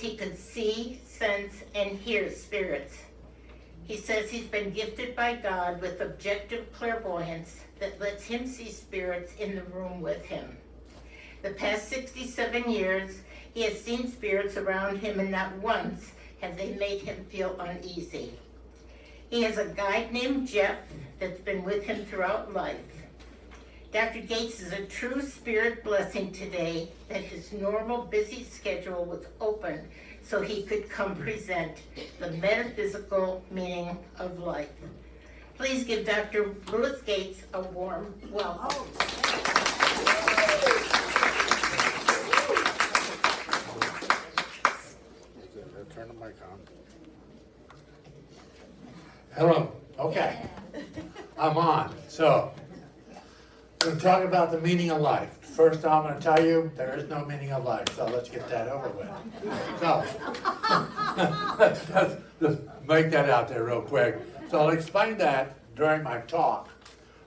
he could see, sense, and hear spirits. He says he's been gifted by God with objective clairvoyance that lets him see spirits in the room with him. The past 67 years, he has seen spirits around him, and not once have they made him feel uneasy. He has a guide named Jeff that's been with him throughout life. Dr. Gates is a true spirit blessing today that his normal busy schedule was open so he could come present the metaphysical meaning of life. Please give Dr. Lewis Gates a warm welcome. Turn the mic on. Hello. Okay. I'm on. So, we're going to talk about the meaning of life. First, I'm going to tell you there is no meaning of life, so let's get that over with. So, let's just make that out there real quick. So, I'll explain that during my talk,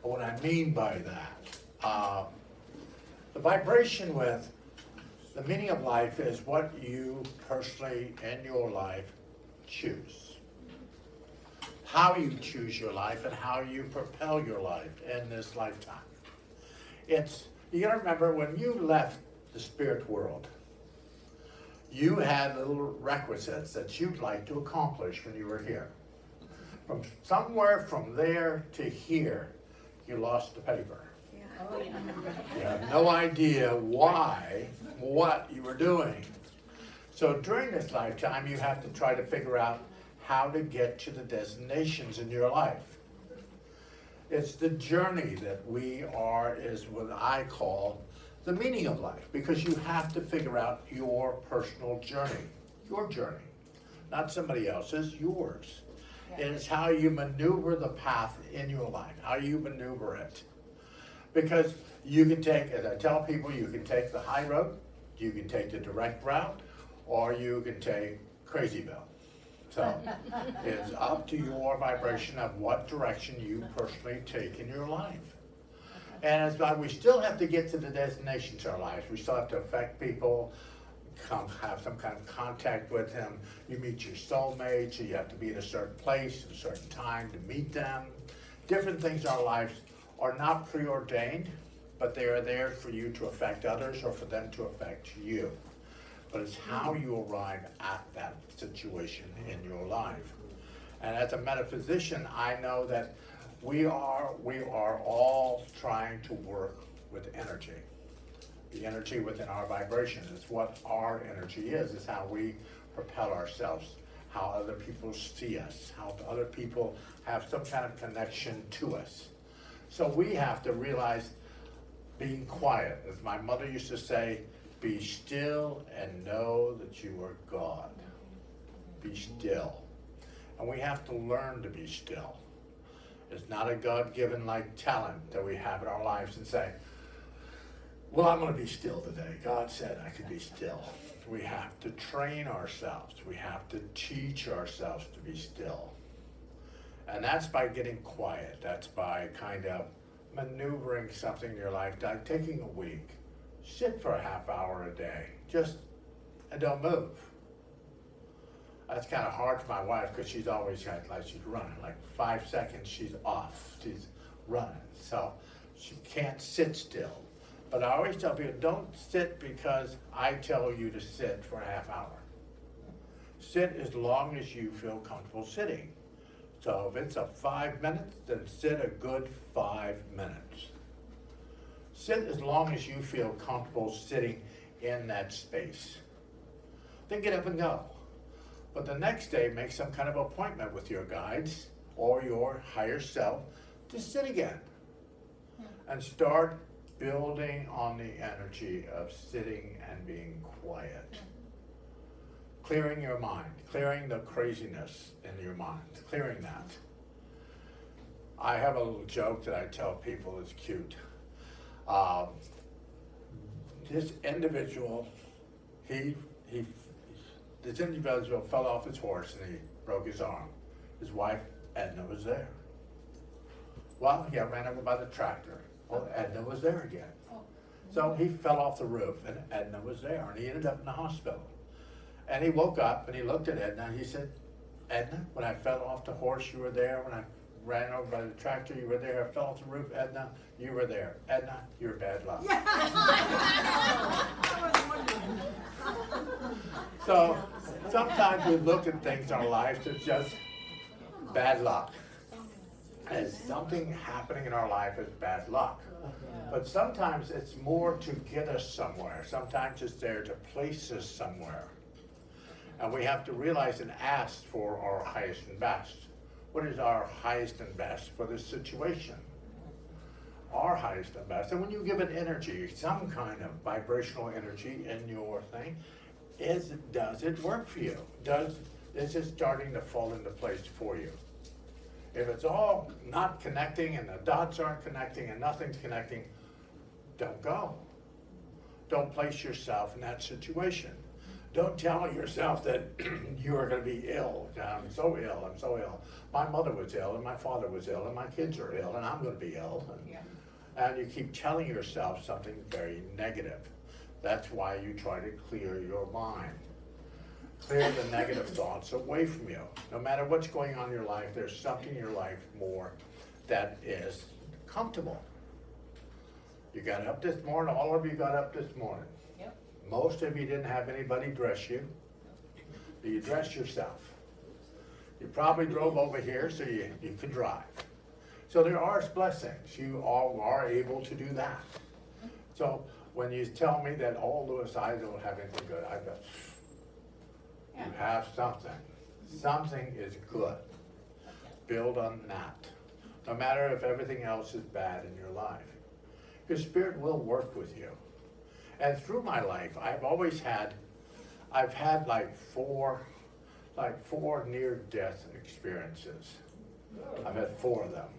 what I mean by that. The vibration with the meaning of life is what you personally in your life choose. How you choose your life and how you propel your life in this lifetime. You gotta remember, when you left the spirit world, you had little requisites that you'd like to accomplish when you were here. From somewhere from there to here, you lost the paper. You have no idea what you were doing. So during this lifetime, you have to try to figure out how to get to the destinations in your life. It's the journey that is what I call the meaning of life, because you have to figure out your personal journey, your journey, not somebody else's, yours. It is how you maneuver the path in your life, how you maneuver it. Because you can take, as I tell people, you can take the high road, you can take the direct route, or you can take Crazyville. So it's up to your vibration of what direction you personally take in your life. And as we still have to get to the destinations in our lives. We still have to affect people, have some kind of contact with them. You meet your soulmate, so you have to be in a certain place at a certain time to meet them. Different things in our lives are not preordained, but they are there for you to affect others or for them to affect you. But it's how you arrive at that situation in your life. And as a metaphysician, I know that we are all trying to work with energy. The energy within our vibration is what our energy is. It's how we propel ourselves, how other people see us, how other people have some kind of connection to us. So we have to realize being quiet. As my mother used to say, be still and know that you are God. Be still. And we have to learn to be still. It's not a God-given talent that we have in our lives and say, well, I'm going to be still today. God said I could be still. We have to train ourselves. We have to teach ourselves to be still. And that's by getting quiet. That's by kind of maneuvering something in your life, like taking a week. Sit for a half hour a day, and don't move. That's kind of hard for my wife because she's always she's running. 5 seconds, she's off. She's running. So she can't sit still. But I always tell people, don't sit because I tell you to sit for a half hour. Sit as long as you feel comfortable sitting. So if it's 5 minutes, then sit a good 5 minutes. Sit as long as you feel comfortable sitting in that space. Then get up and go. But the next day, make some kind of appointment with your guides or your higher self to sit again. And start building on the energy of sitting and being quiet. Clearing your mind, clearing the craziness in your mind, clearing that. I have a little joke that I tell people is cute. This individual fell off his horse and he broke his arm. His wife, Edna, was there. Well, he got ran over by the tractor. Well, Edna was there again. So he fell off the roof and Edna was there and he ended up in the hospital. And he woke up and he looked at Edna and he said, Edna, when I fell off the horse, you were there. When I ran over by the tractor, you were there. I fell off the roof, Edna, you were there. Edna, you're bad luck. So sometimes we look at things in our lives as just bad luck. As something happening in our life is bad luck. But sometimes it's more to get us somewhere. Sometimes it's there to place us somewhere. And we have to realize and ask for our highest and best. What is our highest and best for this situation? Our highest and best. And when you give it energy, some kind of vibrational energy in your thing, does it work for you? Is it starting to fall into place for you? If it's all not connecting and the dots aren't connecting and nothing's connecting, don't go. Don't place yourself in that situation. Don't tell yourself that you are going to be ill. I'm so ill, I'm so ill. My mother was ill and my father was ill and my kids are ill and I'm going to be ill. And you keep telling yourself something very negative. That's why you try to clear your mind. Clear the negative thoughts away from you. No matter what's going on in your life, there's something in your life more that is comfortable. You got up this morning, all of you got up this morning. Yep. Most of you didn't have anybody dress you. You dressed yourself. You probably drove over here so you could drive. So there are blessings. You all are able to do that. So when you tell me that, oh, Louis, I don't have anything good, I go, you have something. Something is good. Build on that. No matter if everything else is bad in your life. Your spirit will work with you. And through my life, I've had like four near-death experiences. I've had 4 of them.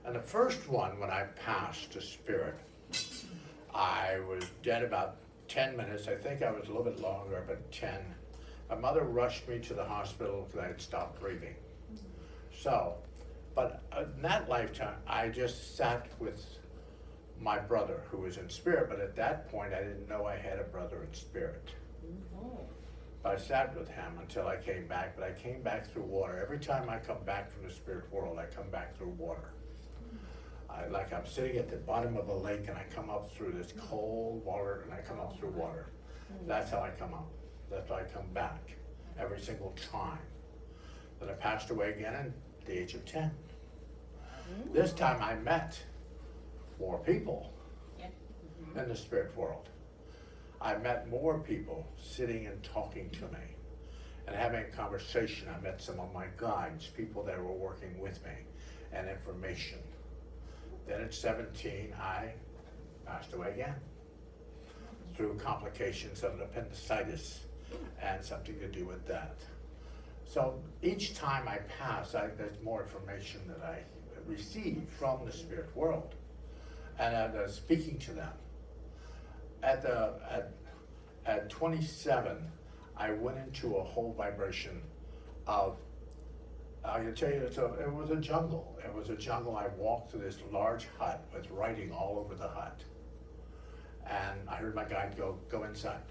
And the first one, when I passed to spirit, I was dead about 10 minutes. I think I was a little bit longer, but 10. My mother rushed me to the hospital because I had stopped breathing. So, but in that lifetime, I just sat with my brother who was in spirit, but at that point I didn't know I had a brother in spirit. But I sat with him until I came back, but I came back through water. Every time I come back from the spirit world, I come back through water. Like I'm sitting at the bottom of a lake and I come up through this cold water and I come up through water. That's how I come up. That's how I come back every single time. Then I passed away again at the age of 10. This time I met 4 people in the spirit world. I met more people sitting and talking to me and having a conversation. I met some of my guides, people that were working with me, and information. Then at 17, I passed away again through complications of an appendicitis and something to do with that. So each time I pass, there's more information that I receive from the spirit world, and I'm speaking to them. At 27, I went into a whole vibration of, I can tell you, it was a jungle. It was a jungle. I walked through this large hut with writing all over the hut. And I heard my guide go inside.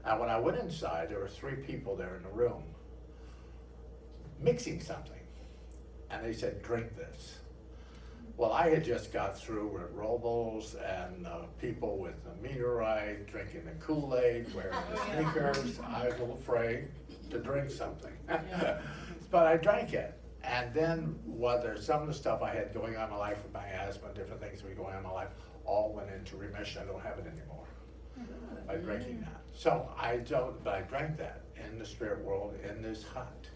And when I went inside, there were 3 people there in the room mixing something. And they said, drink this. Well, I had just got through with Robles and people with the meteorite, drinking the Kool-Aid, wearing the sneakers. I was a little afraid to drink something. But I drank it. And then some of the stuff I had going on in my life with my asthma, different things that were going on in my life, all went into remission. I don't have it anymore by drinking that. So but I drank that in the spirit world, in this hut.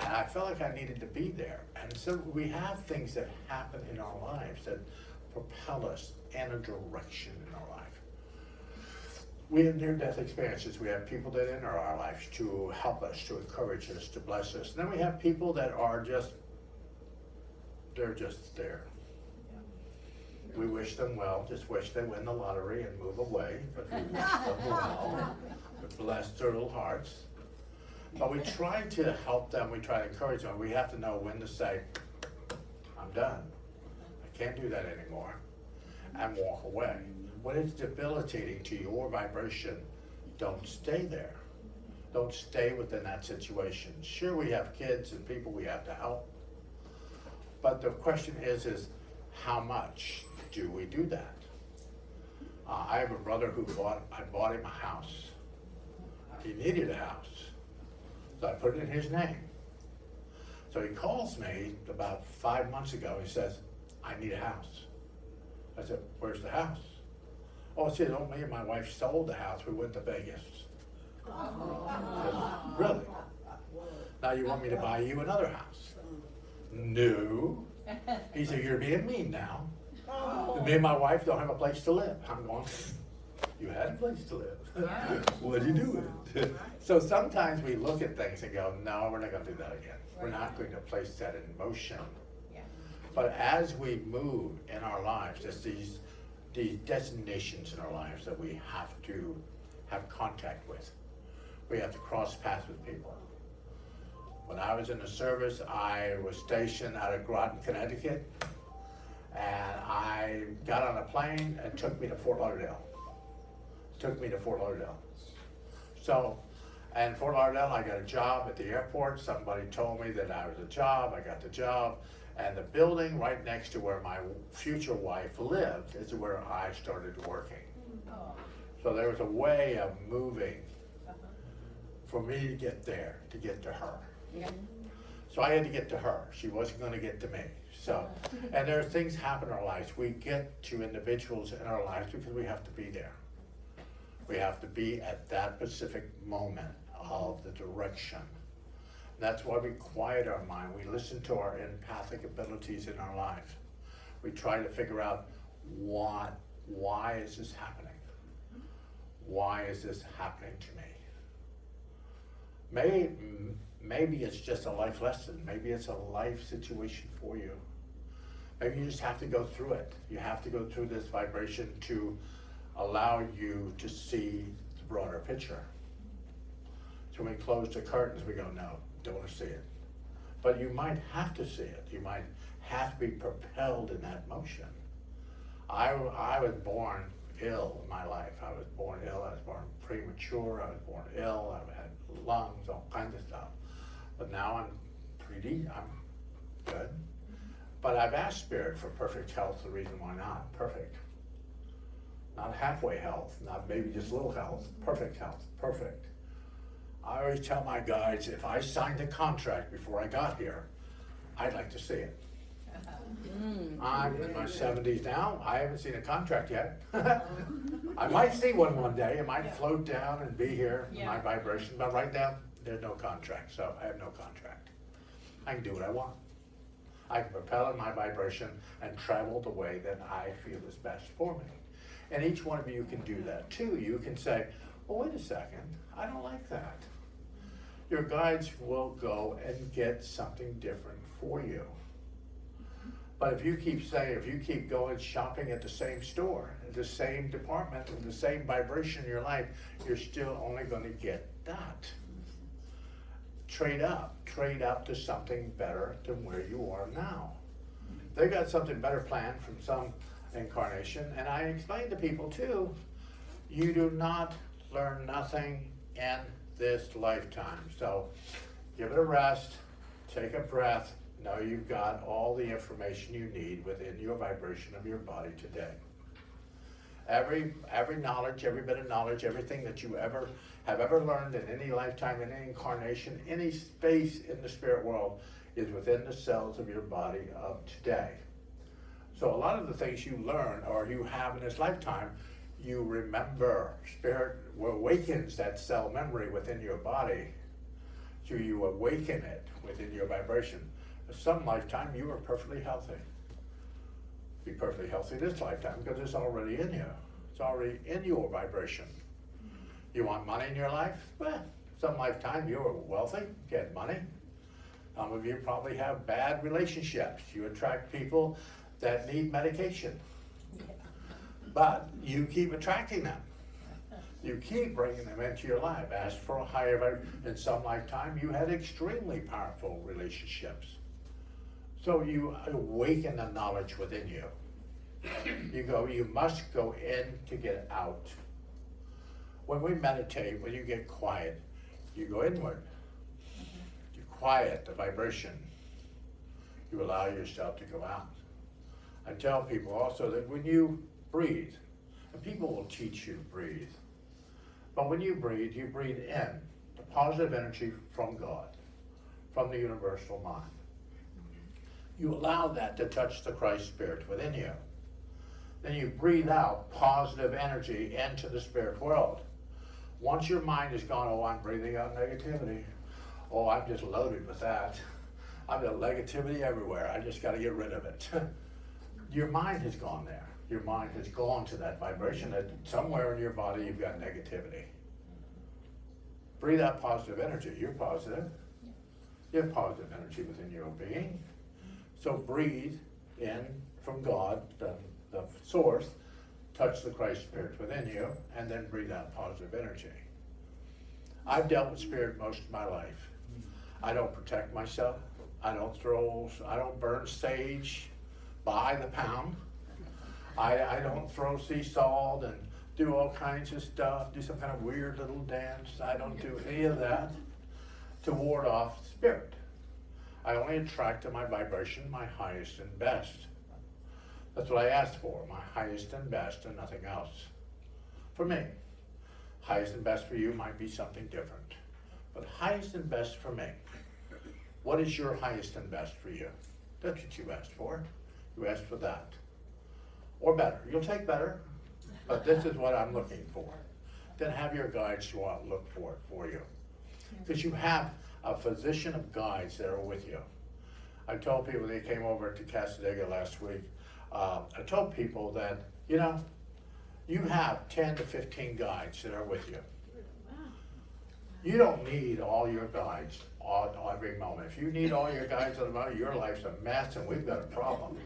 And I felt like I needed to be there. And so we have things that happen in our lives that propel us in a direction in our life. We have near-death experiences. We have people that enter our lives to help us, to encourage us, to bless us. And then we have people that are they're just there. We wish them well, just wish they win the lottery and move away, but we wish them well. We bless their little hearts. But we try to help them, we try to encourage them. We have to know when to say, I'm done. I can't do that anymore, and walk away. When it's debilitating to your vibration, don't stay there. Don't stay within that situation. Sure, we have kids and people we have to help. But the question is how much do we do that? I have a brother I bought him a house. He needed a house. So I put it in his name. So he calls me about 5 months ago. He says, I need a house. I said, where's the house? Oh, see, me and my wife sold the house. We went to Vegas. I said, really? Now you want me to buy you another house? No. He said, you're being mean now. Me and my wife don't have a place to live. I'm going, you had a place to live. What'd you do with it? So sometimes we look at things and go, no, we're not going to do that again. We're not going to place that in motion. But as we move in our lives, there's these destinations in our lives that we have to have contact with. We have to cross paths with people. When I was in the service, I was stationed out of Groton, Connecticut, and I got on a plane and took me to Fort Lauderdale. So, in Fort Lauderdale, I got a job at the airport. Somebody told me that I was a job. I got the job. And the building right next to where my future wife lived is where I started working. So there was a way of moving for me to get there, to get to her. So I had to get to her. She wasn't going to get to me. So, and there are things happen in our lives. We get to individuals in our lives because we have to be there. We have to be at that specific moment of the direction. That's why we quiet our mind. We listen to our empathic abilities in our life. We try to figure out why is this happening? Why is this happening to me? Maybe it's just a life lesson. Maybe it's a life situation for you. Maybe you just have to go through it. You have to go through this vibration to allow you to see the broader picture. So when we close the curtains, we go, no, don't want to see it. But you might have to see it. You might have to be propelled in that motion. I was born ill in my life. I was born ill. I was born premature. I was born ill. I had lungs, all kinds of stuff. But now I'm good. But I've asked Spirit for perfect health. The reason why not perfect. Not halfway health, not maybe just little health, perfect health, perfect. I always tell my guides, if I signed a contract before I got here, I'd like to see it. I'm in my 70s now, I haven't seen a contract yet. I might see one day, it might float down and be here in my vibration, but right now, there's no contract, so I have no contract. I can do what I want. I can propel in my vibration and travel the way that I feel is best for me. And each one of you can do that too. You can say, well, wait a second, I don't like that. Your guides will go and get something different for you. But if you keep going shopping at the same store, at the same department, with the same vibration in your life, you're still only going to get that. Trade up to something better than where you are now. They got something better planned from some incarnation, and I explain to people too, you do not learn nothing in this lifetime. So give it a rest, take a breath, know you've got all the information you need within your vibration of your body today. Every knowledge, every bit of knowledge, everything that you have ever learned in any lifetime, in any incarnation, any space in the spirit world is within the cells of your body of today. So a lot of the things you learn or you have in this lifetime, you remember. Spirit awakens that cell memory within your body. So you awaken it within your vibration. Some lifetime you are perfectly healthy. Be perfectly healthy this lifetime because it's already in you. It's already in your vibration. You want money in your life? Well, some lifetime you were wealthy, get money. Some of you probably have bad relationships. You attract people that need medication. But you keep attracting them. You keep bringing them into your life. Ask for a higher vibration. In some lifetime, you had extremely powerful relationships. So you awaken the knowledge within you. You must go in to get out. When we meditate, when you get quiet, you go inward. You quiet the vibration. You allow yourself to go out. I tell people also that when you breathe, and people will teach you to breathe, but when you breathe in the positive energy from God, from the universal mind. You allow that to touch the Christ Spirit within you. Then you breathe out positive energy into the spirit world. Once your mind is gone, oh, I'm breathing out negativity. Oh, I'm just loaded with that. I've got negativity everywhere. I just got to get rid of it. Your mind has gone there. Your mind has gone to that vibration that somewhere in your body you've got negativity. Breathe out positive energy. You're positive. You have positive energy within your being. So breathe in from God, the source, touch the Christ Spirit within you, and then breathe out positive energy. I've dealt with spirit most of my life. I don't protect myself. I don't burn sage by the pound. I don't throw sea salt and do all kinds of stuff, do some kind of weird little dance. I don't do any of that to ward off spirit. I only attract to my vibration my highest and best. That's what I asked for, my highest and best and nothing else. For me, highest and best for you might be something different, but highest and best for me. What is your highest and best for you? That's what you asked for. You asked for that. Or better. You'll take better, but this is what I'm looking for. Then have your guides go out and look for it for you. Because you have a physician of guides that are with you. I told people, they came over to Casadega last week, I told people that, you have 10 to 15 guides that are with you. You don't need all your guides every moment. If you need all your guides at the moment, your life's a mess and we've got a problem.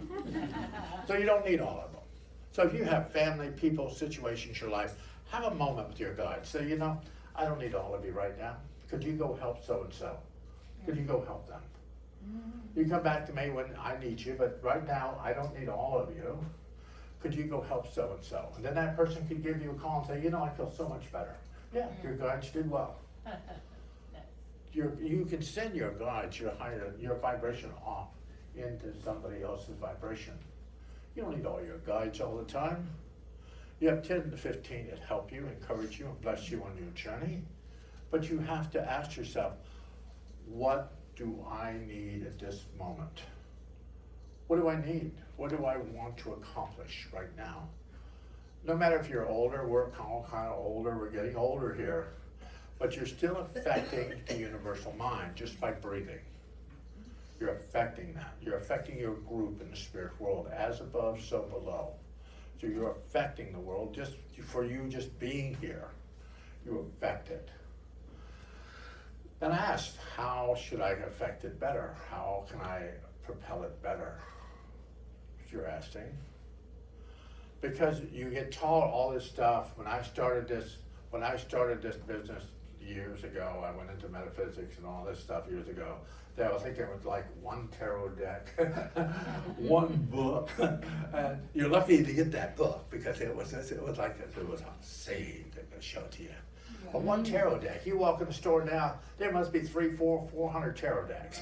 So you don't need all of them. So if you have family, people, situations in your life, have a moment with your guides. Say, I don't need all of you right now. Could you go help so-and-so? Could you go help them? You come back to me when I need you, but right now I don't need all of you. Could you go help so-and-so? And then that person could give you a call and say, I feel so much better. Yeah, your guides did well. You can send your guides, your vibration off into somebody else's vibration. You don't need all your guides all the time. You have 10 to 15 that help you, encourage you, and bless you on your journey. But you have to ask yourself, what do I need at this moment? What do I need? What do I want to accomplish right now? No matter if you're older, we're all kind of older, we're getting older here, but you're still affecting the universal mind just by breathing. You're affecting that. You're affecting your group in the spirit world, as above, so below. So you're affecting the world just for you just being here. You affect it. Then I asked, how should I affect it better? How can I propel it better? You're asking. Because you get taught all this stuff. When I started this business years ago, I went into metaphysics and all this stuff years ago. I think there was like one tarot deck, one book, and you're lucky to get that book because it was like it was saved. I'm gonna show it to you. But one tarot deck. You walk in the store now, there must be 400 tarot decks.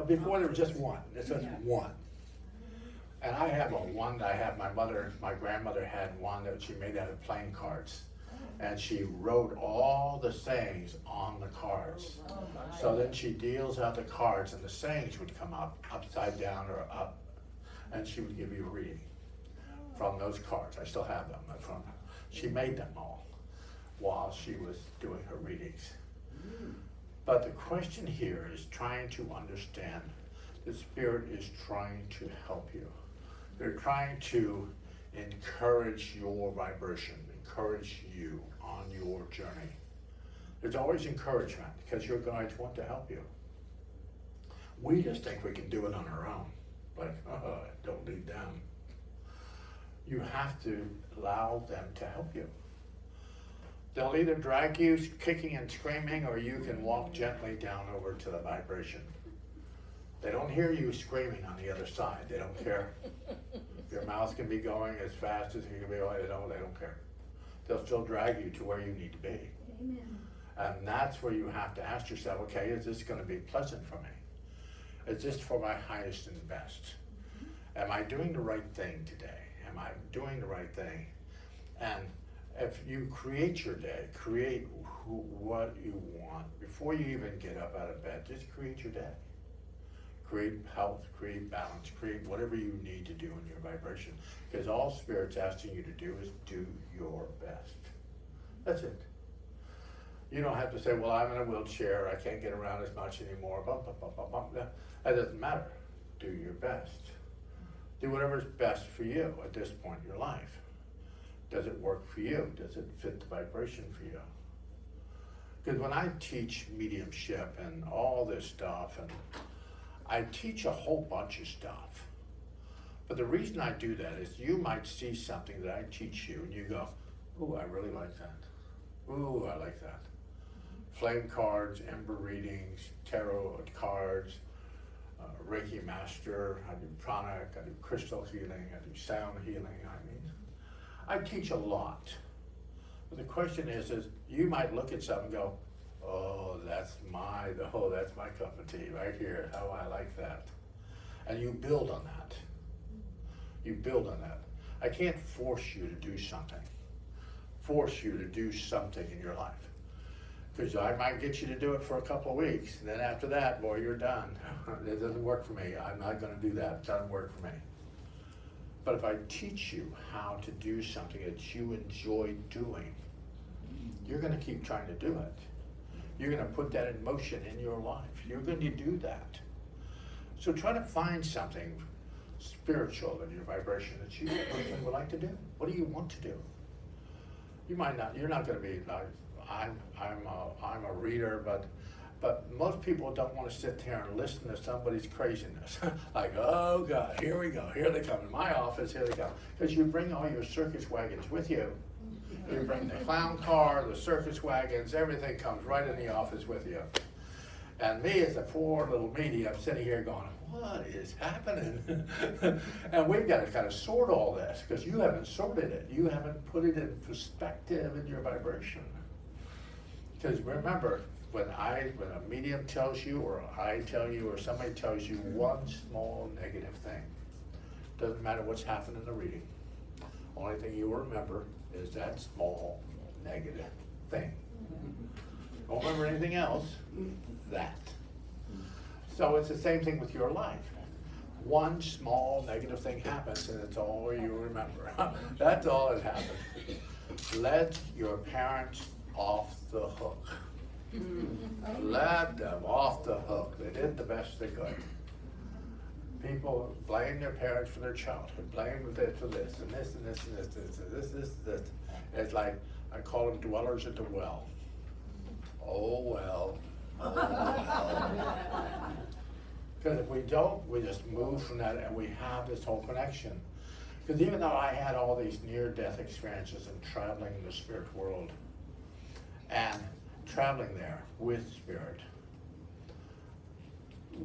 Before there was just one. This was one. And I have one that I have, my grandmother had one that she made out of playing cards. And she wrote all the sayings on the cards. So then she deals out the cards and the sayings would come up, upside down or up. And she would give you a reading from those cards. I still have them. She made them all while she was doing her readings. But the question here is trying to understand the Spirit is trying to help you. They're trying to encourage your vibration, encourage you on your journey. There's always encouragement because your guides want to help you. We just think we can do it on our own. Like, don't need them. You have to allow them to help you. They'll either drag you kicking and screaming, or you can walk gently down over to the vibration. They don't hear you screaming on the other side. They don't care. Your mouth can be going as fast as you can be. They don't care. they'll still drag you to where you need to be. Amen. And that's where you have to ask yourself, okay, is this going to be pleasant for me? Is this for my highest and best? Am I doing the right thing today? Am I doing the right thing? And if you create your day, create what you want. Before you even get up out of bed, just create your day. Create health, create balance, create whatever you need to do in your vibration. Because all Spirit's asking you to do is do your best. That's it. You don't have to say, well, I'm in a wheelchair, I can't get around as much anymore. Bump, bump, bump, bump, bump. That doesn't matter. Do your best. Do whatever's best for you at this point in your life. Does it work for you? Does it fit the vibration for you? Because when I teach mediumship and all this stuff, and I teach a whole bunch of stuff. But the reason I do that is you might see something that I teach you and you go, ooh, I really like that. Ooh, I like that. Flame cards, ember readings, tarot cards, Reiki master, I do pranic, I do crystal healing, I do sound healing. I teach a lot. But the question is you might look at something and go, oh, that's my cup of tea right here, how I like that. And you build on that. You build on that. I can't force you to do something. Force you to do something in your life. Because I might get you to do it for a couple of weeks, and then after that, boy, you're done. It doesn't work for me. I'm not going to do that. It doesn't work for me. But if I teach you how to do something that you enjoy doing, you're going to keep trying to do it. You're going to put that in motion in your life. You're going to do that. So try to find something spiritual in your vibration that you personally would like to do. What do you want to do? You might not. You're not going to be like, I'm a reader, but most people don't want to sit there and listen to somebody's craziness. Like, oh God, here we go, here they come. In my office, here they come. Because you bring all your circus wagons with you. You bring the clown car, the circus wagons, everything comes right in the office with you. And me as a poor little medium sitting here going, what is happening? And we've got to kind of sort all this because you haven't sorted it. You haven't put it in perspective in your vibration. Because remember, when a medium tells you, or I tell you, or somebody tells you one small negative thing, doesn't matter what's happened in the reading. Only thing you will remember is that small negative thing. Don't remember anything else, that. So it's the same thing with your life. One small negative thing happens and it's all you remember. That's all that happens. Let your parents off the hook. Let them off the hook. They did the best they could. People blame their parents for their childhood, blame them for this and this and this and this and this. It's like, I call them dwellers at the well. Oh well. Oh well. Because if we don't, we just move from that and we have this whole connection. Because even though I had all these near-death experiences and traveling in the spirit world and traveling there with spirit,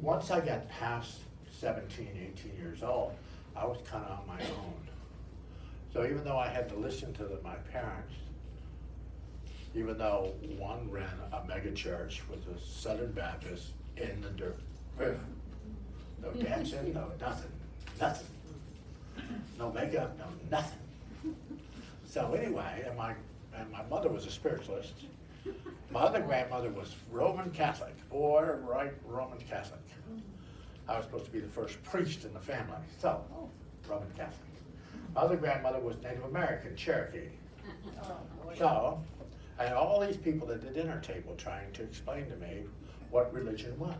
once I got past 17, 18 years old, I was kind of on my own. So even though I had to listen to my parents, even though one ran a mega church, was a Southern Baptist in the dirt. No dancing, no nothing. No makeup, no nothing. So anyway, and my mother was a spiritualist. My other grandmother was Roman Catholic, boy, right, Roman Catholic. I was supposed to be the first priest in the family, so Roman Catholic. My other grandmother was Native American, Cherokee. So, and all these people at the dinner table trying to explain to me what religion was,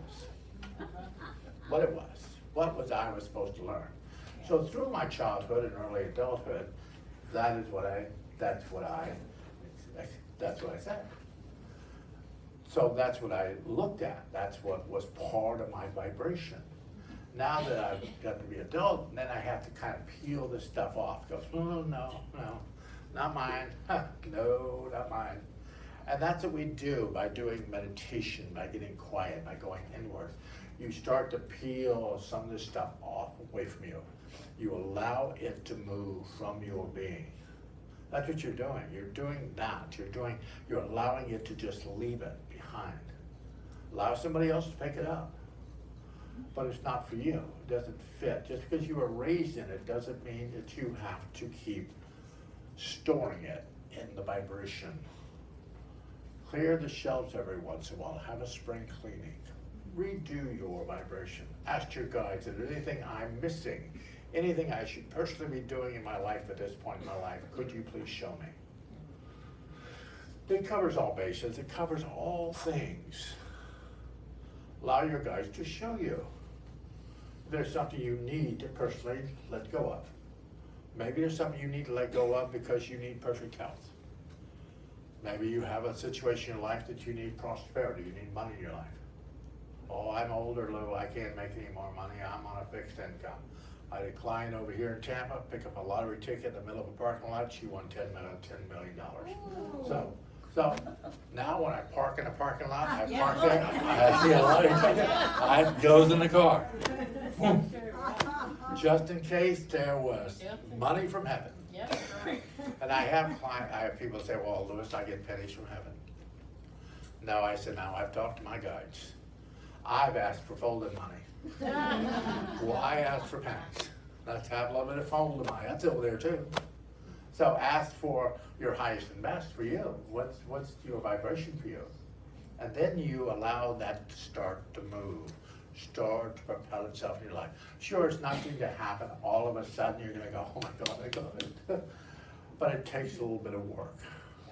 what it was I was supposed to learn. So through my childhood and early adulthood, that's what I said. So that's what I looked at. That's what was part of my vibration. Now that I've got to be adult, then I have to kind of peel this stuff off. Go, oh, no, not mine. No, not mine. And that's what we do by doing meditation, by getting quiet, by going inward. You start to peel some of this stuff off away from you. You allow it to move from your being. That's what you're doing. You're doing that. You're allowing it to just leave it behind. Allow somebody else to pick it up. But it's not for you. It doesn't fit. Just because you were raised in it doesn't mean that you have to keep storing it in the vibration. Clear the shelves every once in a while. Have a spring cleaning. Redo your vibration. Ask your guides, is there anything I'm missing? Anything I should personally be doing in my life at this point in my life? Could you please show me? It covers all bases. It covers all things. Allow your guides to show you. If there's something you need to personally let go of. Maybe there's something you need to let go of because you need perfect health. Maybe you have a situation in life that you need prosperity, you need money in your life. Oh, I'm older, Lou, I can't make any more money, I'm on a fixed income. I had a client over here in Tampa, pick up a lottery ticket in the middle of a parking lot, she won $10 million. So now when I park in a parking lot, I park there, I see a lottery ticket, it goes in the car. Just in case there was money from heaven. And I have people say, well, Louis, I get pennies from heaven. No, I said, now I've talked to my guides. I've asked for folded money. Why ask for pennies? Let's have a little bit of folded money. That's over there too. So ask for your highest and best for you. What's your vibration for you? And then you allow that to start to move. Start to propel itself in your life. Sure, it's not going to happen all of a sudden. You're going to go, oh my God. But it takes a little bit of work. A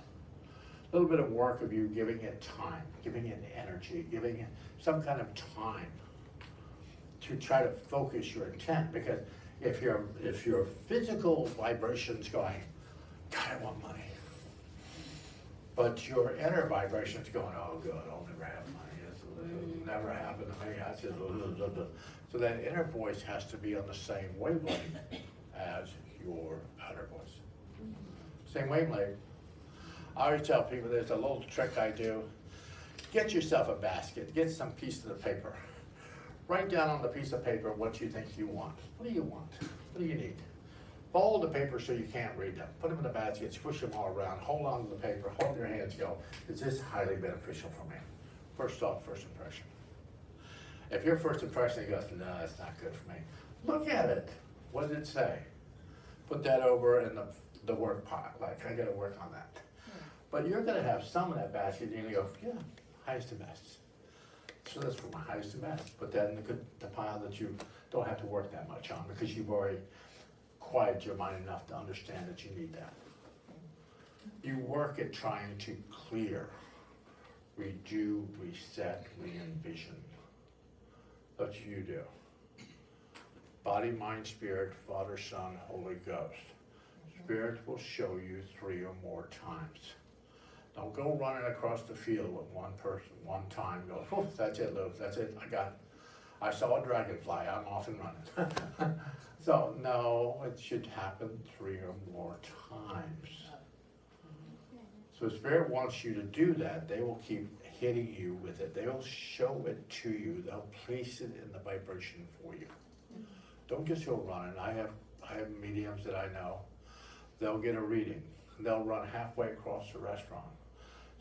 little bit of work of you giving it time, giving it energy, giving it some kind of time to try to focus your intent. Because if your physical vibration's going, God, I want money. But your inner vibration's going, oh God, I'll never have money. It'll never happen to me. I said, so that inner voice has to be on the same wavelength as your outer voice. Same wavelength. I always tell people there's a little trick I do. Get yourself a basket. Get some piece of the paper. Write down on the piece of paper what you think you want. What do you want? What do you need? Fold the paper so you can't read them. Put them in the basket, squish them all around, hold on to the paper, hold your hands, go, is this highly beneficial for me? First thought, first impression. If your first impression goes, no, that's not good for me, look at it. What does it say? Put that over in the work pile, like I gotta work on that. But you're gonna have some of that basket, and you go, yeah, highest and best. So that's for my highest and best. Put that in the pile that you don't have to work that much on because you've already quieted your mind enough to understand that you need that. You work at trying to clear, redo, reset, re-envision. That's what you do. Body, mind, spirit, Father, Son, Holy Ghost. Spirit will show you 3 or more times. Don't go running across the field with one person, one time, go, oh, that's it, Lou, that's it, I saw a dragonfly, I'm off and running. So, no, it should happen 3 or more times. So Spirit wants you to do that. They will keep hitting you with it. They'll show it to you. They'll place it in the vibration for you. Don't just go running. I have mediums that I know. They'll get a reading. They'll run halfway across the restaurant,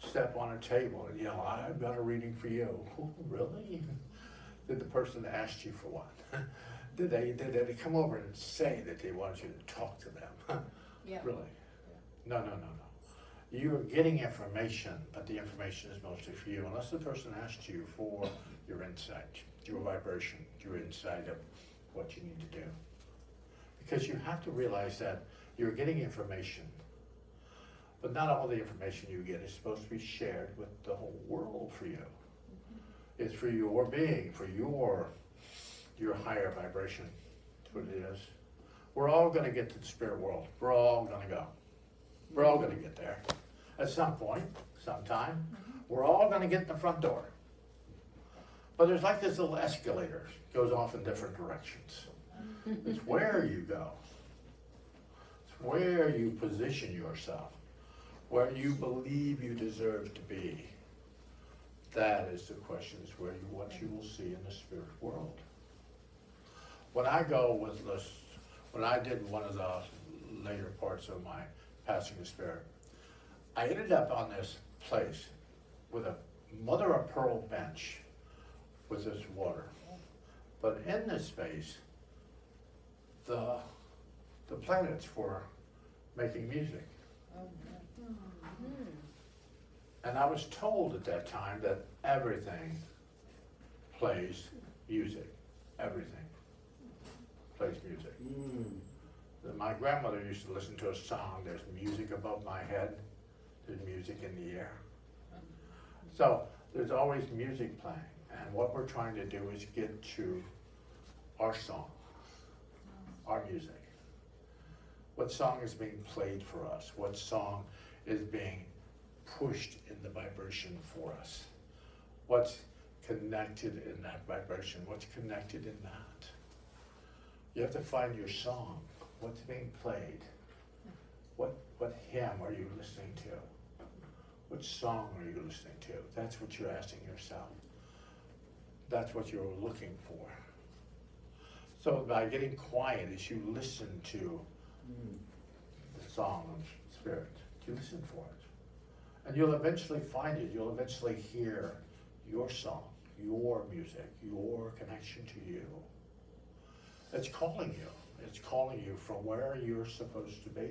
step on a table and yell, I've got a reading for you. Oh, really? Did the person ask you for one? Did they come over and say that they wanted you to talk to them? Yeah. Really? No. You're getting information, but the information is mostly for you, unless the person asked you for your insight, your vibration, your insight of what you need to do. Because you have to realize that you're getting information, but not all the information you get is supposed to be shared with the whole world for you. It's for your being, for your higher vibration. That's what it is. We're all going to get to the spirit world. We're all going to go. We're all going to get there. At some point, sometime, we're all going to get in the front door. But there's like this little escalator. It goes off in different directions. It's where you go. It's where you position yourself. Where you believe you deserve to be. That is the question, is what you will see in the spirit world. When I did one of the later parts of my passing the Spirit. I ended up on this place with a mother of pearl bench with this water. But in this space, the planets were making music. And I was told at that time that everything plays music. Everything plays music. My grandmother used to listen to a song, there's music above my head, there's music in the air. So there's always music playing. And what we're trying to do is get to our song, our music. What song is being played for us? What song is being pushed in the vibration for us? What's connected in that vibration? What's connected in that? You have to find your song. What's being played? What hymn are you listening to? What song are you listening to? That's what you're asking yourself. That's what you're looking for. So by getting quiet as you listen to the song of Spirit, you listen for it. And you'll eventually find it. You'll eventually hear your song, your music, your connection to you. It's calling you. It's calling you from where you're supposed to be.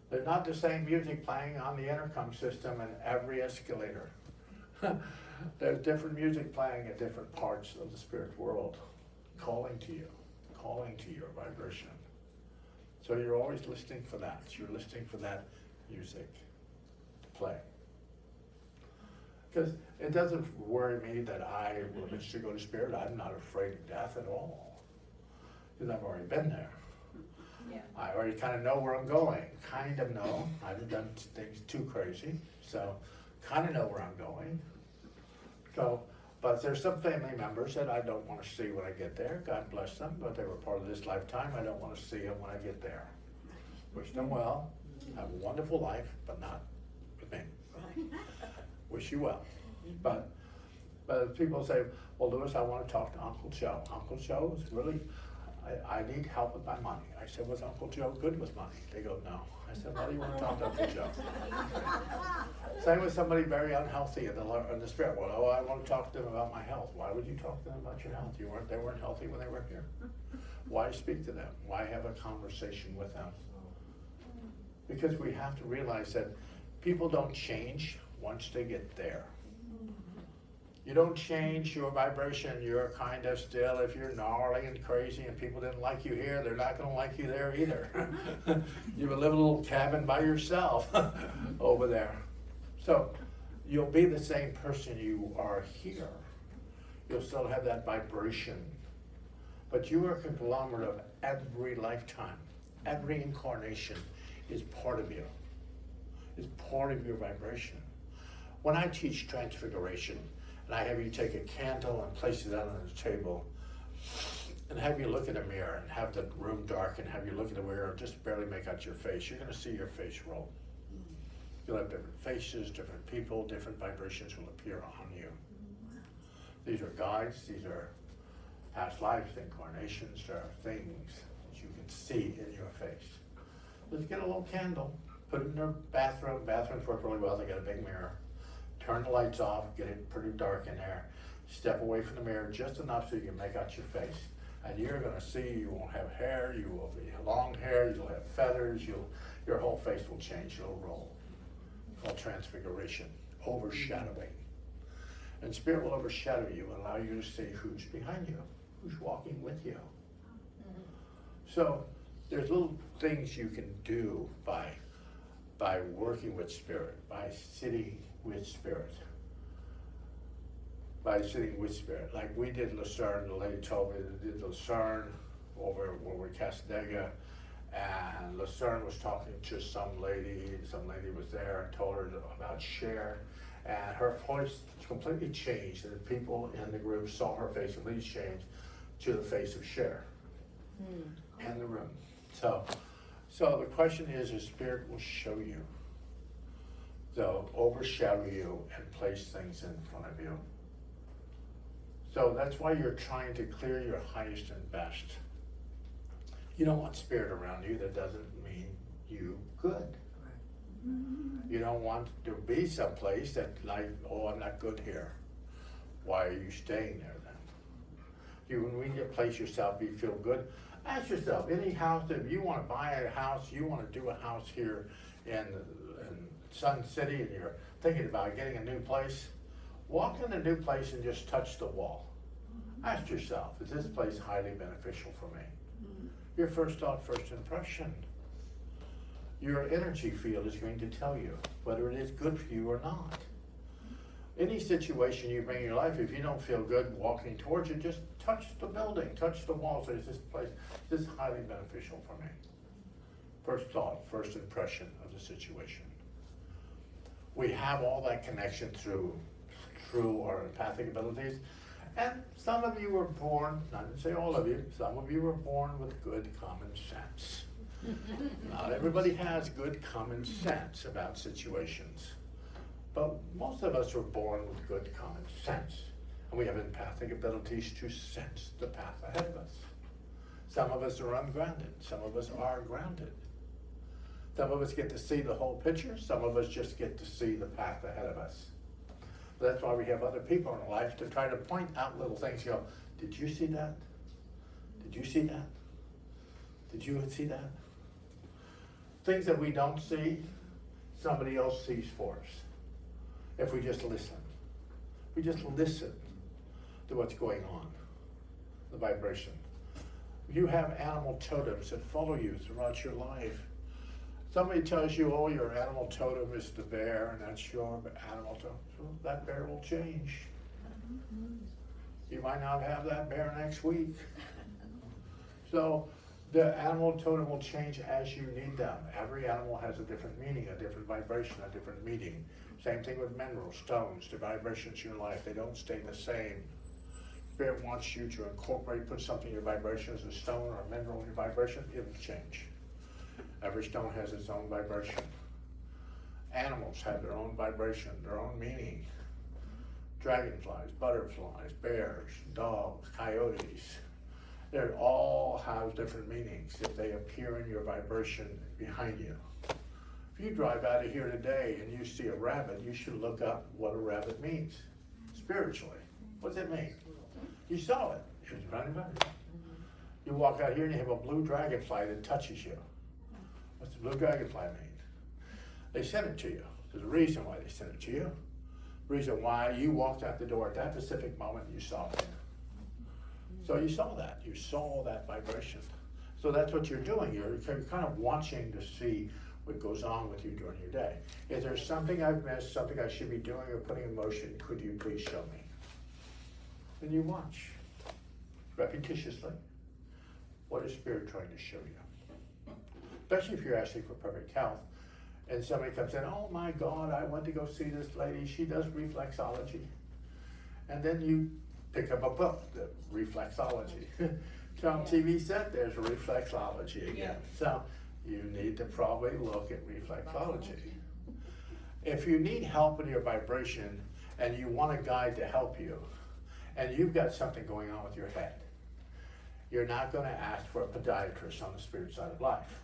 They're not the same music playing on the intercom system in every escalator. There's different music playing at different parts of the spirit world, calling to you, calling to your vibration. So you're always listening for that. You're listening for that music to play. Because it doesn't worry me that I will eventually go to spirit. I'm not afraid of death at all. Because I've already been there. Yeah. I already kind of know where I'm going. Kind of know. I haven't done things too crazy. So kind of know where I'm going. So, but there's some family members that I don't want to see when I get there. God bless them, but they were part of this lifetime. I don't want to see them when I get there. Wish them well. Have a wonderful life, but not with me. Wish you well. But people say, well, Louis, I want to talk to Uncle Joe. Uncle Joe is really, I need help with my money. I said, was Uncle Joe good with money? They go, no. I said, why do you want to talk to Uncle Joe? Same with somebody very unhealthy in the spirit world. Oh, I want to talk to them about my health. Why would you talk to them about your health? They weren't healthy when they were here. Why speak to them? Why have a conversation with them? Because we have to realize that people don't change once they get there. You don't change your vibration. You're kind of still, if you're gnarly and crazy and people didn't like you here, they're not going to like you there either. You live in a little cabin by yourself over there. So you'll be the same person you are here. You'll still have that vibration. But you are a conglomerate of every lifetime. Every incarnation is part of you. Is part of your vibration. When I teach transfiguration, and I have you take a candle and place it out on the table, and have you look in a mirror, and have the room dark, and have you look in the mirror, and just barely make out your face, you're going to see your face roll. You'll have different faces, different people, different vibrations will appear on you. These are guides, these are past lives, incarnations, there are things that you can see in your face. Let's get a little candle, put it in their bathroom. Bathrooms work really well, they got a big mirror. Turn the lights off, get it pretty dark in there. Step away from the mirror just enough so you can make out your face. And you're gonna see you won't have hair, you will be long hair, you'll have feathers, your whole face will change, it'll roll. It's called transfiguration, overshadowing. And spirit will overshadow you and allow you to see who's behind you, who's walking with you. So there's little things you can do by working with spirit, by sitting with spirit. By sitting with spirit. Like we did Lucerne, the lady told me that did Lucerne over Casadega, and Lucerne was talking to some lady was there and told her about Cher, and her voice completely changed, and the people in the group saw her face completely change to the face of Cher in the room. So the question is spirit will show you. They'll overshadow you and place things in front of you. So that's why you're trying to clear your highest and best. You don't want spirit around you. That doesn't mean you good. You don't want to be someplace that like, oh, I'm not good here. Why are you staying there then? When you place yourself, you feel good. Ask yourself, any house, if you want to buy a house, you want to do a house here in Sun City and you're thinking about getting a new place, walk in a new place and just touch the wall. Ask yourself, is this place highly beneficial for me? Your first thought, first impression. Your energy field is going to tell you whether it is good for you or not. Any situation you bring in your life, if you don't feel good walking towards it, just touch the building, touch the wall. Say, is this place, this is highly beneficial for me? First thought, first impression of the situation. We have all that connection through our empathic abilities. And some of you were born, I didn't say all of you, some of you were born with good common sense. Not everybody has good common sense about situations. But most of us were born with good common sense. And we have empathic abilities to sense the path ahead of us. Some of us are ungrounded. Some of us are grounded. Some of us get to see the whole picture. Some of us just get to see the path ahead of us. That's why we have other people in life to try to point out little things. You go, did you see that? Did you see that? Did you see that? Things that we don't see, somebody else sees for us. If we just listen. We just listen to what's going on, the vibration. You have animal totems that follow you throughout your life. Somebody tells you, oh, your animal totem is the bear, and that's your animal totem. So that bear will change. You might not have that bear next week. So the animal totem will change as you need them. Every animal has a different meaning, a different vibration, a different meaning. Same thing with minerals, stones, the vibrations in your life, they don't stay the same. Spirit wants you to incorporate, put something in your vibration as a stone or a mineral in your vibration, it will change. Every stone has its own vibration. Animals have their own vibration, their own meaning. Dragonflies, butterflies, bears, dogs, coyotes, they all have different meanings if they appear in your vibration behind you. If you drive out of here today and you see a rabbit, you should look up what a rabbit means spiritually. What does it mean? You saw it. It was running by you. You walk out here and you have a blue dragonfly that touches you. What's the blue dragonfly mean? They sent it to you. There's a reason why they sent it to you. The reason why you walked out the door at that specific moment, you saw it. So you saw that. You saw that vibration. So that's what you're doing. You're kind of watching to see what goes on with you during your day. Is there something I've missed, something I should be doing or putting in motion? Could you please show me? And you watch repetitiously. What is Spirit trying to show you? Especially if you're asking for perfect health and somebody comes in, oh my God, I went to go see this lady. She does reflexology. And then you pick up a book, the reflexology. So on TV set, there's reflexology again. Yeah. So you need to probably look at reflexology. If you need help in your vibration and you want a guide to help you, and you've got something going on with your head, you're not going to ask for a podiatrist on the spirit side of life.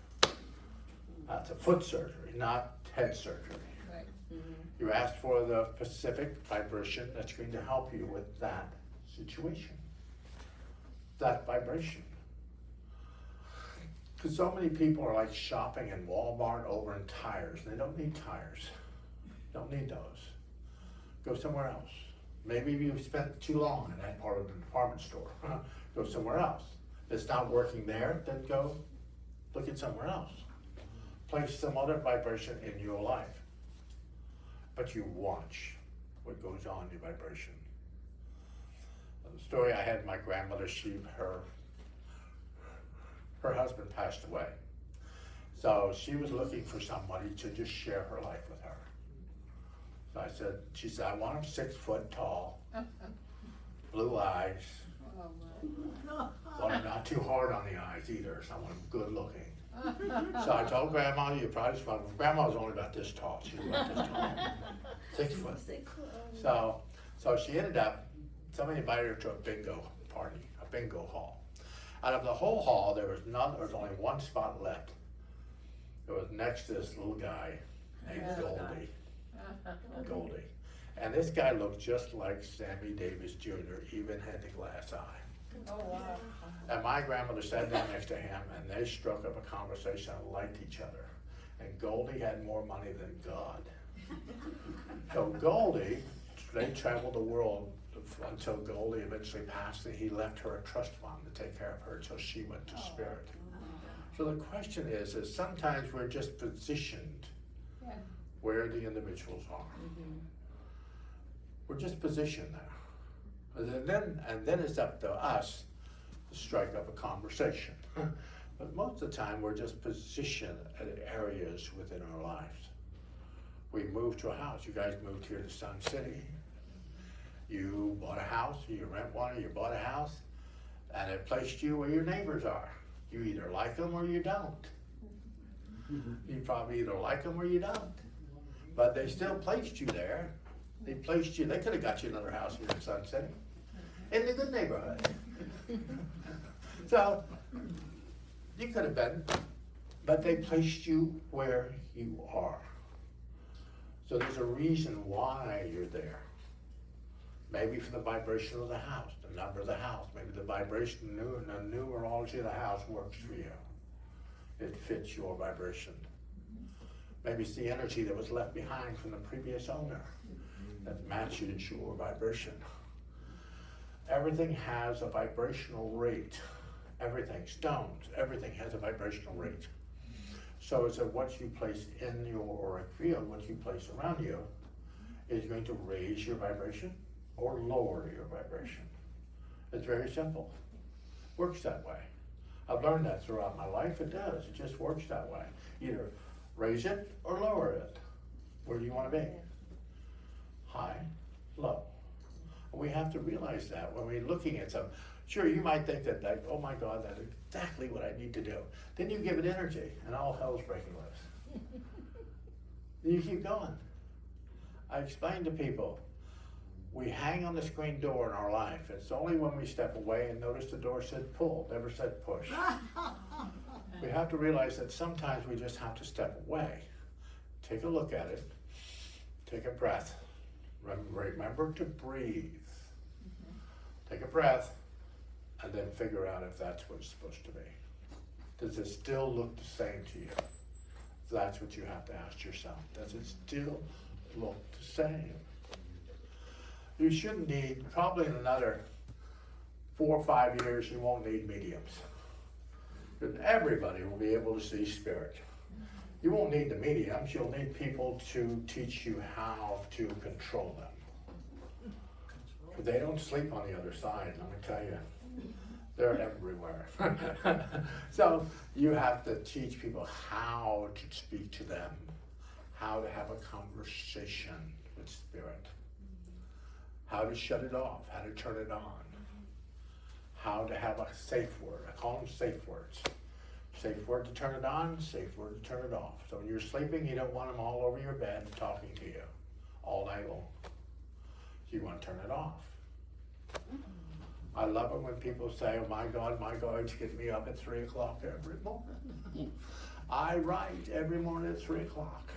That's a foot surgery, not head surgery. Right. Mm-hmm. You ask for the specific vibration that's going to help you with that situation, that vibration. Because so many people are like shopping in Walmart over in tires. They don't need tires. Don't need those. Go somewhere else. Maybe you spent too long in that part of the department store. Go somewhere else. If it's not working there, then go look at somewhere else. Place some other vibration in your life. But you watch what goes on in your vibration. The story I had, my grandmother, her husband passed away. So she was looking for somebody to just share her life with her. So she said, I want him 6 foot tall, blue eyes. Want him not too hard on the eyes either, someone good looking. So I told Grandma, you probably just want, Grandma was only about this tall. She was about this tall, 6 foot. So she ended up, somebody invited her to a bingo party, a bingo hall. Out of the whole hall, there was only one spot left. It was next to this little guy named Goldie. Goldie. And this guy looked just like Sammy Davis Jr., even had the glass eye. Oh, wow. And my grandmother sat down next to him, and they struck up a conversation and liked each other. And Goldie had more money than God. So Goldie, they traveled the world until Goldie eventually passed, and he left her a trust fund to take care of her until she went to spirit. So the question is sometimes we're just positioned Yeah. where the individuals are. We're just positioned there. And then it's up to us to strike up a conversation. But most of the time, we're just positioned at areas within our lives. We moved to a house. You guys moved here to Sun City. You bought a house, you rent one, or you bought a house, and it placed you where your neighbors are. You either like them or you don't. You probably either like them or you don't. But they still placed you there. They placed you, they could have got you another house here in Sun City, in the good neighborhood. So, you could have been, but they placed you where you are. So there's a reason why you're there. Maybe for the vibration of the house, the number of the house, maybe the vibration, the numerology of the house works for you. It fits your vibration. Maybe it's the energy that was left behind from the previous owner that matches your vibration. Everything has a vibrational rate. Everything, stones, everything has a vibrational rate. So it's that what you place in your auric field, what you place around you, is going to raise your vibration or lower your vibration. It's very simple. Works that way. I've learned that throughout my life. It does. It just works that way. Either raise it or lower it. Where do you want to be? High, low. We have to realize that when we're looking at something. Sure, you might think that, like, oh my God, that's exactly what I need to do. Then you give it energy, and all hell's breaking loose. Then you keep going. I explain to people, we hang on the screen door in our life. It's only when we step away and notice the door said pull, never said push. We have to realize that sometimes we just have to step away. Take a look at it. Take a breath. Remember to breathe. Take a breath, and then figure out if that's what it's supposed to be. Does it still look the same to you? That's what you have to ask yourself. Does it still look the same? You shouldn't need, probably in another 4 or 5 years, you won't need mediums. Because everybody will be able to see spirit. You won't need the mediums, you'll need people to teach you how to control them. But they don't sleep on the other side, let me tell you. They're everywhere. So you have to teach people how to speak to them, how to have a conversation with spirit, how to shut it off, how to turn it on, how to have a safe word. I call them safe words. Safe word to turn it on, safe word to turn it off. So when you're sleeping, you don't want them all over your bed talking to you all night long. So you want to turn it off. I love it when people say, oh my God, it's getting me up at 3 o'clock every morning. I write every morning at 3 o'clock.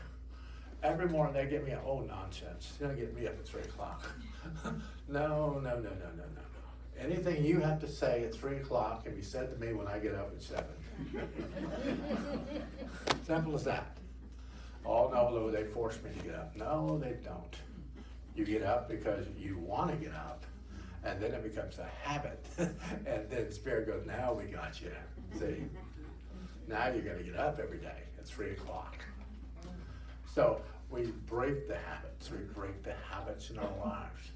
Every morning they get me up, oh nonsense, you're gonna get me up at 3 o'clock. No. Anything you have to say at 3 o'clock can be said to me when I get up at 7. Simple as that. Oh no, they force me to get up. No, they don't. You get up because you want to get up, and then it becomes a habit. And then Spirit goes, now we got you. See? Now you're going to get up every day at 3 o'clock. So we break the habits. We break the habits in our lives.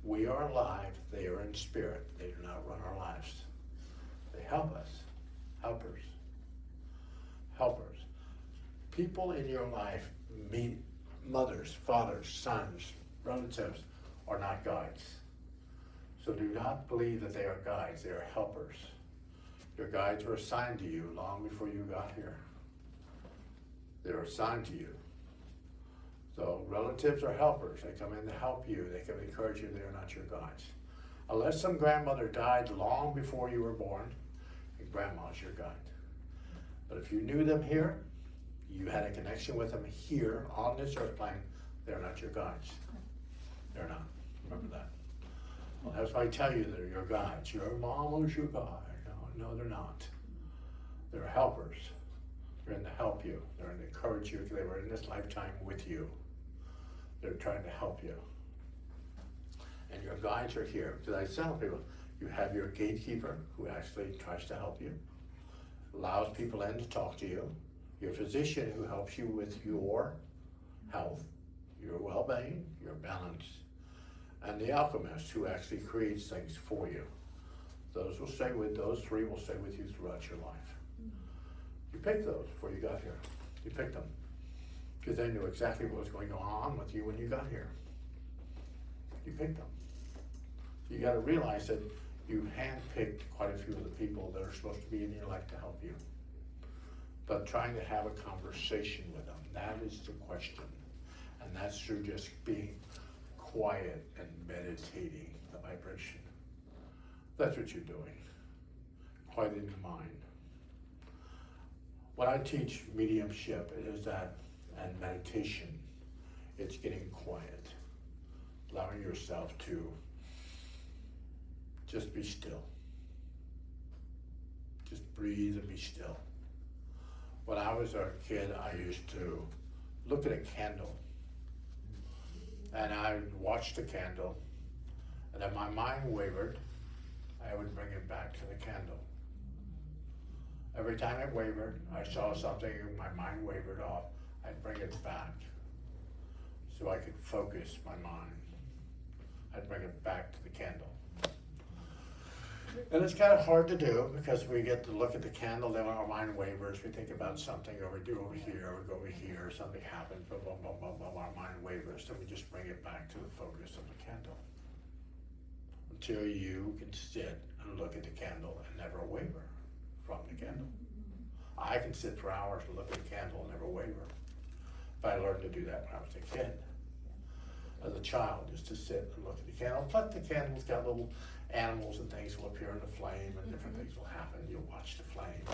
We are alive. They are in spirit. They do not run our lives. They help us. Helpers. Helpers. People in your life, mothers, fathers, sons, relatives, are not guides. So do not believe that they are guides. They are helpers. Your guides were assigned to you long before you got here. They are assigned to you. So relatives are helpers. They come in to help you. They can encourage you. They are not your guides. Unless some grandmother died long before you were born, and grandma's your guide. But if you knew them here, You had a connection with them here on this earth plane. They're not your guides. They're not. Remember that. Well, that's why I tell you they're your guides. Your mom is your guide. No, they're not. They're helpers. They're in to help you. They're in to encourage you. They were in this lifetime with you. They're trying to help you. And your guides are here. Because I tell people, you have your gatekeeper who actually tries to help you, allows people in to talk to you, your physician who helps you with your health, your well-being, your balance, and the alchemist who actually creates things for you. Those three will stay with you throughout your life. You picked those before you got here. You picked them because they knew exactly what was going on with you when you got here. You picked them. You got to realize that you handpicked quite a few of the people that are supposed to be in your life to help you. But trying to have a conversation with them, that is the question. And that's through just being quiet and meditating the vibration. That's what you're doing. Quieting the mind. When I teach mediumship, it is that, and meditation, it's getting quiet. Allowing yourself to just be still. Just breathe and be still. When I was a kid, I used to look at a candle and I would watch the candle, and if my mind wavered, I would bring it back to the candle. Every time it wavered, I saw something and my mind wavered off, I'd bring it back so I could focus my mind. I'd bring it back to the candle. And it's kind of hard to do because we get to look at the candle, then our mind wavers, we think about something, or we do over here, or we go over here, something happens, blah, blah, blah, blah, blah, our mind wavers, then we just bring it back to the focus of the candle. Until you can sit and look at the candle and never waver from the candle. I can sit for hours and look at the candle and never waver. But I learned to do that when I was a kid. As a child, just to sit and look at the candle. Plus the candle's got little animals and things will appear in the flame and different things will happen. You'll watch the flame.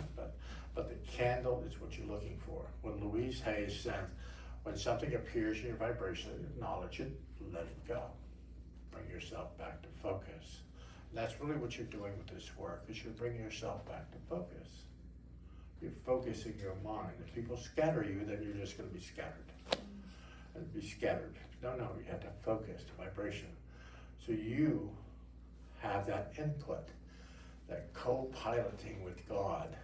But the candle is what you're looking for. When Louise Hay says, when something appears in your vibration, acknowledge it, let it go. Bring yourself back to focus. And that's really what you're doing with this work, is you're bringing yourself back to focus. You're focusing your mind. If people scatter you, then you're just going to be scattered. And be scattered. No, you have to focus the vibration. So you have that input, that co-piloting with God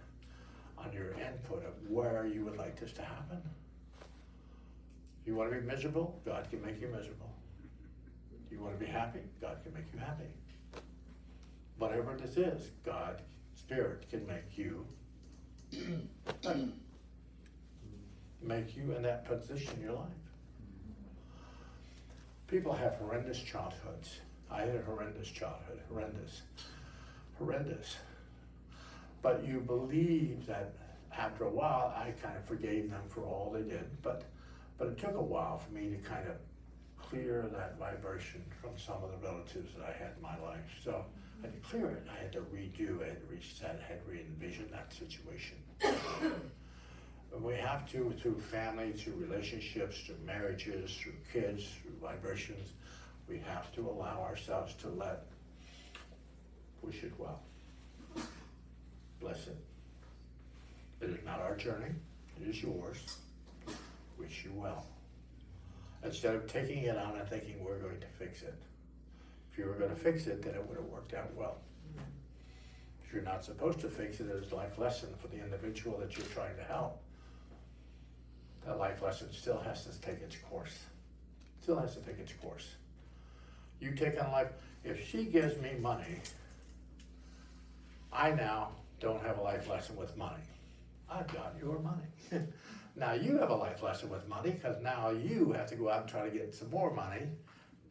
on your input of where you would like this to happen. You want to be miserable? God can make you miserable. You want to be happy? God can make you happy. Whatever this is, God, Spirit can make you in that position in your life. People have horrendous childhoods. I had a horrendous childhood, horrendous. But you believe that after a while, I kind of forgave them for all they did, but it took a while for me to kind of clear that vibration from some of the relatives that I had in my life. So I had to clear it. I had to redo, I had to reset, I had to re-envision that situation. We have to, through family, through relationships, through marriages, through kids, through vibrations, we have to allow ourselves to wish it well. Bless it. It is not our journey, it is yours. Wish you well. Instead of taking it on and thinking we're going to fix it. If you were going to fix it, then it would have worked out well. If you're not supposed to fix it, it's a life lesson for the individual that you're trying to help. That life lesson still has to take its course. Still has to take its course. You take on life. If she gives me money, I now don't have a life lesson with money. I've got your money. Now you have a life lesson with money because now you have to go out and try to get some more money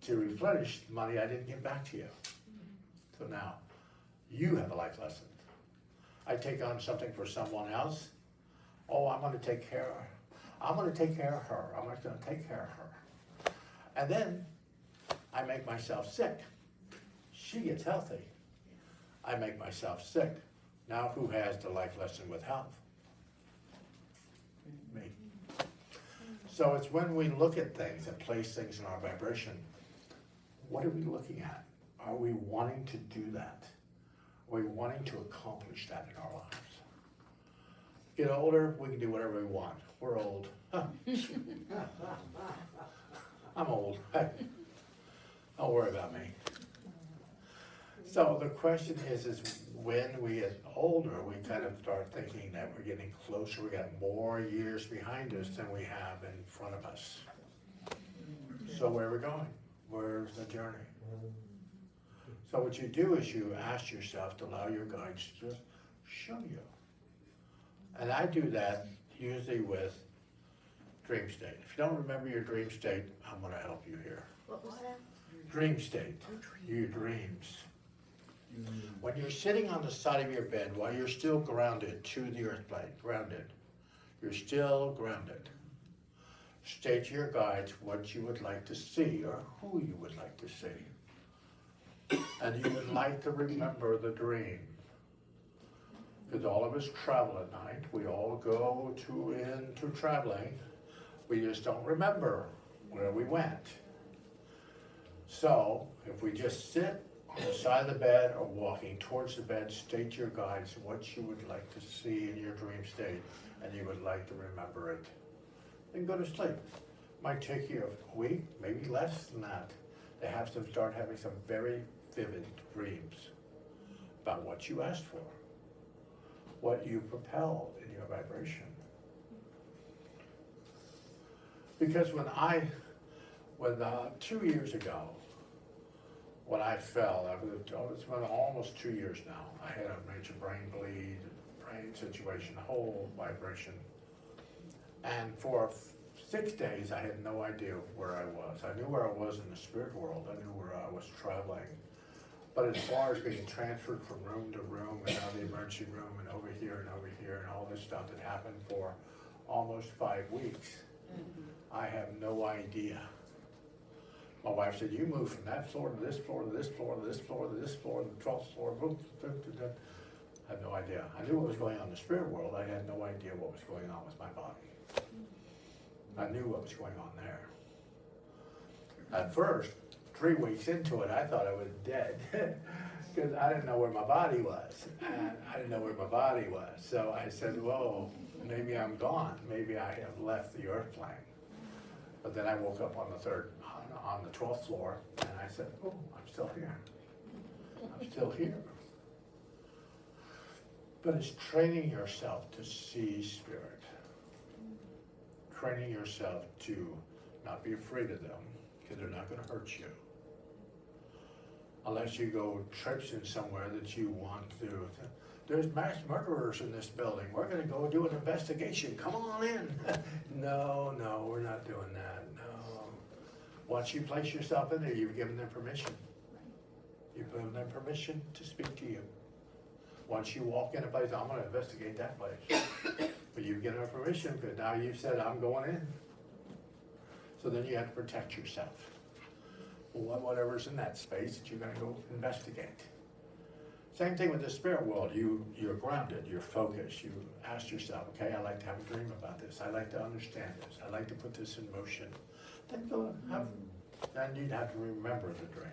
to replenish the money I didn't give back to you. So now you have a life lesson. I take on something for someone else. Oh, I'm going to take care of her. I'm going to take care of her. I'm not going to take care of her. And then I make myself sick. She gets healthy. I make myself sick. Now who has the life lesson with health? Me. So it's when we look at things and place things in our vibration, what are we looking at? Are we wanting to do that? Are we wanting to accomplish that in our lives? Get older, we can do whatever we want. We're old. I'm old. Hey, don't worry about me. So the question is when we get older, we kind of start thinking that we're getting closer. We got more years behind us than we have in front of us. So where are we going? Where's the journey? So what you do is you ask yourself to allow your guides to just show you. And I do that usually with dream state. If you don't remember your dream state, I'm going to help you here. What was that? Dream state, your dreams. When you're sitting on the side of your bed while you're still grounded to the earth plane, grounded, you're still grounded. State to your guides what you would like to see or who you would like to see. And you would like to remember the dream. Because all of us travel at night. We all go into traveling. We just don't remember where we went. So if we just sit on the side of the bed or walking towards the bed, state to your guides what you would like to see in your dream state and you would like to remember it. Then go to sleep. Might take you a week, maybe less than that, to start having some very vivid dreams about what you asked for, what you propelled in your vibration. Because when 2 years ago, when I fell, it's been almost 2 years now, I had a major brain bleed, brain situation, whole vibration. And for 6 days, I had no idea where I was. I knew where I was in the spirit world. I knew where I was traveling. But as far as being transferred from room to room and out of the emergency room and over here and all this stuff that happened for almost 5 weeks, I have no idea. My wife said, you moved from that floor to this floor to this floor to this floor to this floor to the 12th floor. I had no idea. I knew what was going on in the spirit world. I had no idea what was going on with my body. I knew what was going on there. At first, 3 weeks into it, I thought I was dead because I didn't know where my body was. And I didn't know where my body was. So I said, whoa, maybe I'm gone. Maybe I have left the earth plane. But then I woke up on the 12th floor, and I said, oh, I'm still here. I'm still here. But it's training yourself to see spirit. Training yourself to not be afraid of them, because they're not going to hurt you. Unless you go traipsing somewhere that you want to. There's mass murderers in this building. We're going to go do an investigation. Come on in. No, we're not doing that. No. Once you place yourself in there, you've given them permission. You've given them permission to speak to you. Once you walk in a place, I'm going to investigate that place. But you've given them permission because now you've said, I'm going in. So then you have to protect yourself. Whatever's in that space that you're going to go investigate. Same thing with the spirit world. You're grounded, you're focused. You ask yourself, okay, I'd like to have a dream about this. I'd like to understand this. I'd like to put this in motion. Then then you'd have to remember the dream.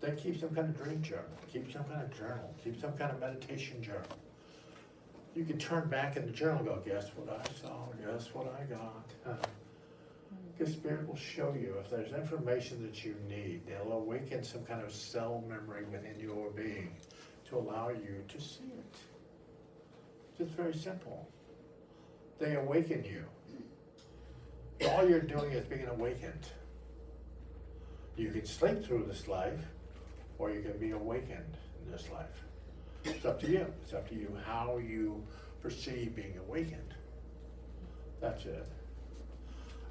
Then keep some kind of dream journal. Keep some kind of journal. Keep some kind of meditation journal. You can turn back in the journal and go, guess what I saw? Guess what I got? Because Spirit will show you if there's information that you need. They'll awaken some kind of cell memory within your being to allow you to see it. It's very simple. They awaken you. All you're doing is being awakened. You can sleep through this life, or you can be awakened in this life. It's up to you. It's up to you how you perceive being awakened. That's it.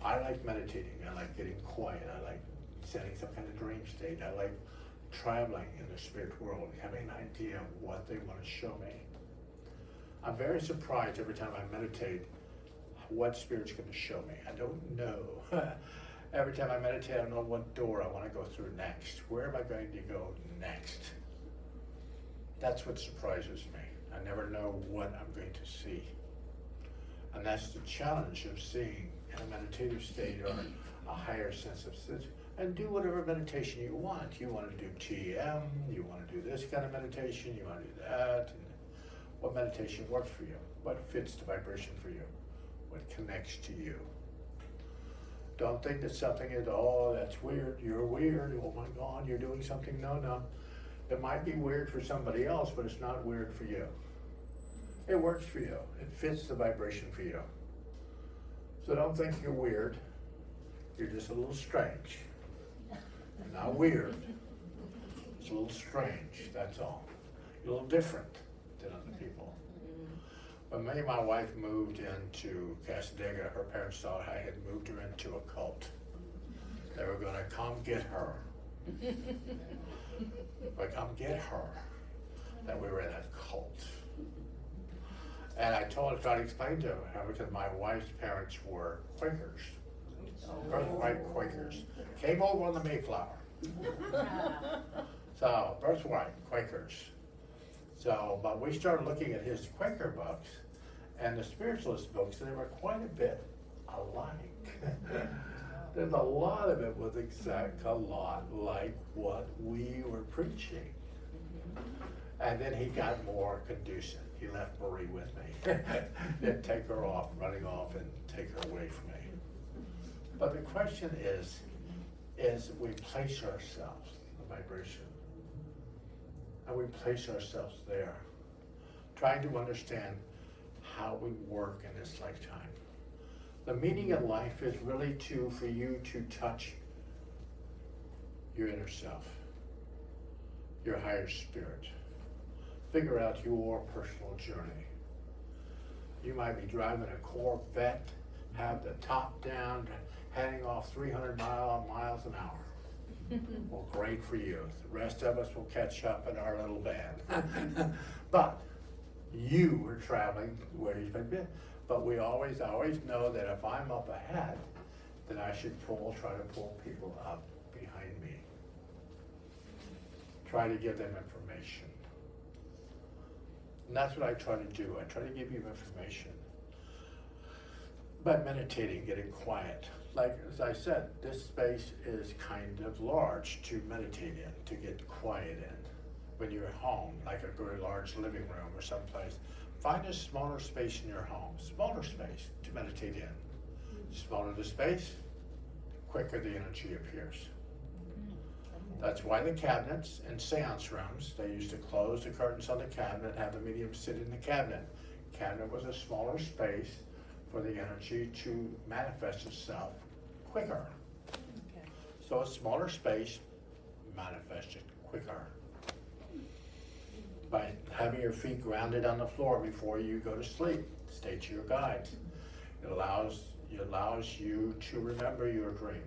I like meditating. I like getting quiet. I like setting some kind of dream state. I like traveling in the spirit world, having an idea of what they want to show me. I'm very surprised every time I meditate what Spirit's going to show me. I don't know. Every time I meditate, I don't know what door I want to go through next. Where am I going to go next? That's what surprises me. I never know what I'm going to see. And that's the challenge of seeing in a meditative state or a higher sense of sense, and do whatever meditation you want. You want to do TM, you want to do this kind of meditation, you want to do that. And what meditation works for you? What fits the vibration for you? What connects to you? Don't think that something is, oh, that's weird, you're weird, oh my God, you're doing something. No, no. It might be weird for somebody else, but it's not weird for you. It works for you. It fits the vibration for you. So don't think you're weird. You're just a little strange. You're not weird. It's a little strange, that's all. You're a little different than other people. When me and my wife moved into Casadega, her parents thought I had moved her into a cult. They were gonna come get her. But come get her, that we were in a cult. And I tried to explain to her, because my wife's parents were Quakers, birthright Quakers, came over on the Mayflower. So, birthright Quakers. So, but we started looking at his Quaker books and the spiritualist books, and they were quite a bit alike. There's a lot of it was a lot like what we were preaching. And then he got more conducive. He left Marie with me. Didn't take her off, running off and take her away from me. But the question is we place ourselves in the vibration. And we place ourselves there, trying to understand how we work in this lifetime. The meaning of life is really for you to touch your inner self, your higher spirit. Figure out your personal journey. You might be driving a Corvette, have the top down, heading off 300 miles an hour. Well, great for you. The rest of us will catch up in our little van. But you were traveling where you've been. But I always know that if I'm up ahead, then I should try to pull people up behind me. Try to give them information. And that's what I try to do. I try to give you information. But meditating, getting quiet. Like, as I said, this space is kind of large to meditate in, to get quiet in. When you're at home, like a very large living room or someplace, find a smaller space in your home, smaller space to meditate in. Smaller the space, quicker the energy appears. That's why the cabinets in seance rooms, they used to close the curtains on the cabinet and have the medium sit in the cabinet. Cabinet was a smaller space for the energy to manifest itself quicker. Okay. So a smaller space manifested quicker. By having your feet grounded on the floor before you go to sleep, stay to your guides. It allows you to remember your dream.